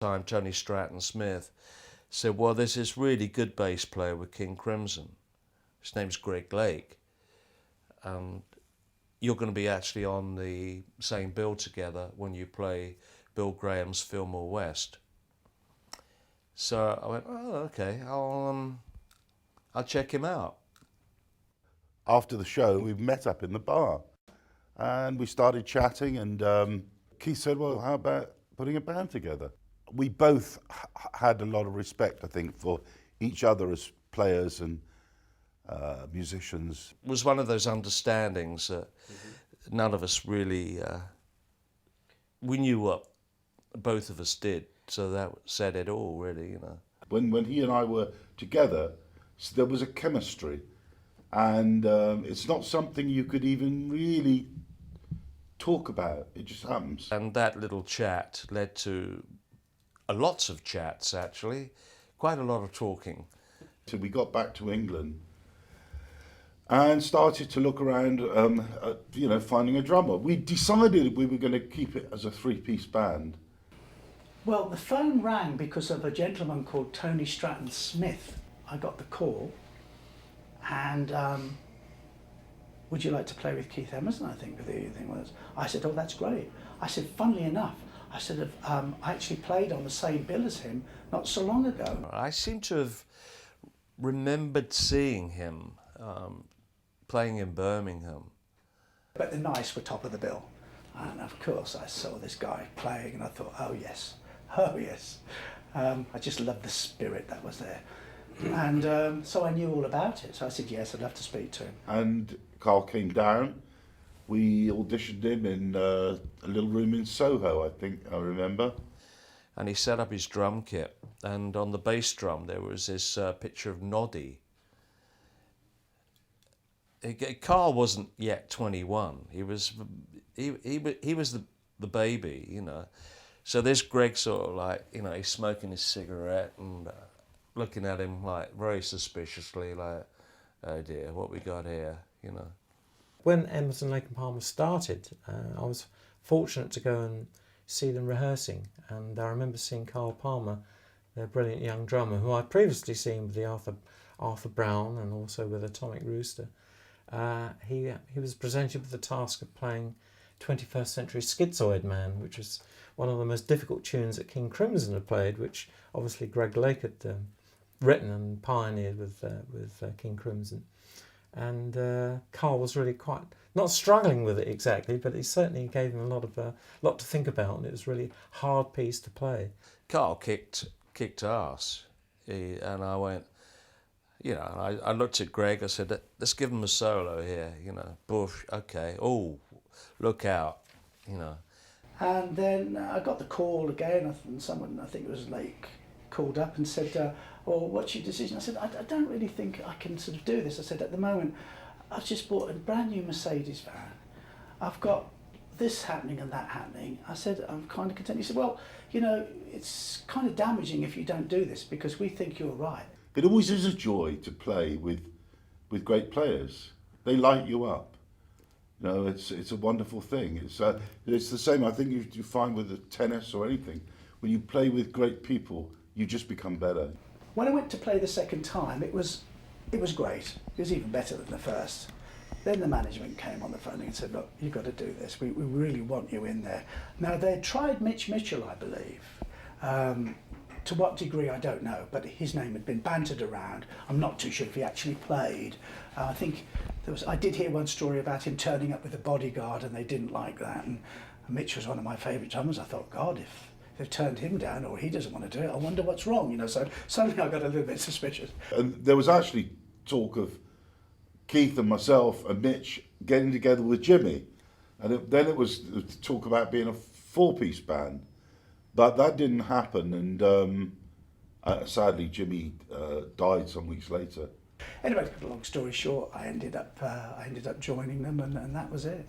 time, Tony Stratton-Smith, said, well, there's this really good bass player with King Crimson. His name's Greg Lake. And you're going to be actually on the same bill together when you play Bill Graham's Fillmore West. So I went, oh, okay, I'll check him out. After the show, we met up in the bar and we started chatting, and Keith said, well, how about putting a band together? We both had a lot of respect, I think, for each other as players and musicians. It was one of those understandings that none of us really, we knew what both of us did, so that said it all, really, you know. When he and I were together, there was a chemistry, and it's not something you could even really talk about. It just happens. And that little chat led to lots of chats, actually, quite a lot of talking. So we got back to England and started to look around, finding a drummer. We decided we were going to keep it as a three-piece band. Well, the phone rang because of a gentleman called Tony Stratton-Smith. I got the call, and would you like to play with Keith Emerson, I think the thing was. I said, oh, that's great. I said, funnily enough, I said, I actually played on the same bill as him not so long ago. I seem to have remembered seeing him playing in Birmingham. But the Nice were top of the bill. And of course I saw this guy playing and I thought, oh yes. I just loved the spirit that was there. And so I knew all about it. So I said, yes, I'd love to speak to him. And Carl came down. We auditioned him in a little room in Soho, I think, I remember. And he set up his drum kit. And on the bass drum, there was this picture of Noddy. Carl wasn't yet 21. He was the baby, you know. So this Greg sort of like, you know, he's smoking his cigarette and looking at him like very suspiciously, like, oh dear, what we got here, you know. When Emerson, Lake and Palmer started, I was fortunate to go and see them rehearsing, and I remember seeing Carl Palmer, their brilliant young drummer, who I'd previously seen with the Arthur Brown and also with Atomic Rooster. He was presented with the task of playing 21st Century Schizoid Man, which was one of the most difficult tunes that King Crimson had played, which obviously Greg Lake had written and pioneered with King Crimson. And Carl was really quite, not struggling with it exactly, but he certainly gave him a lot to think about, and it was really a hard piece to play. Carl kicked ass, and I went, you know, I looked at Greg, I said, let's give him a solo here, you know, Bush, okay, oh, look out, you know. And then I got the call again, and someone, I think it was Lake, called up and said, well, what's your decision? I said, I don't really think I can sort of do this. I said, at the moment, I've just bought a brand new Mercedes van. I've got this happening and that happening. I said, I'm kind of content. He said, well, you know, it's kind of damaging if you don't do this because we think you're right. It always is a joy to play with great players. They light you up. You know, it's a wonderful thing. It's the same, I think, you find with the tennis or anything. When you play with great people, you just become better. When I went to play the second time, it was great. It was even better than the first. Then the management came on the phone and said, look, you've got to do this. We really want you in there. Now, they tried Mitch Mitchell, I believe. To what degree, I don't know, but his name had been bantered around. I'm not too sure if he actually played. I think I did hear one story about him turning up with a bodyguard and they didn't like that. And Mitch was one of my favourite drummers. I thought, God, if they've turned him down or he doesn't want to do it, I wonder what's wrong, you know. So suddenly I got a little bit suspicious. And there was actually talk of Keith and myself and Mitch getting together with Jimmy. And then it was talk about being a four-piece band. But that didn't happen, and sadly Jimmy died some weeks later. Anyway, to cut a long story short, I ended up joining them, and that was it.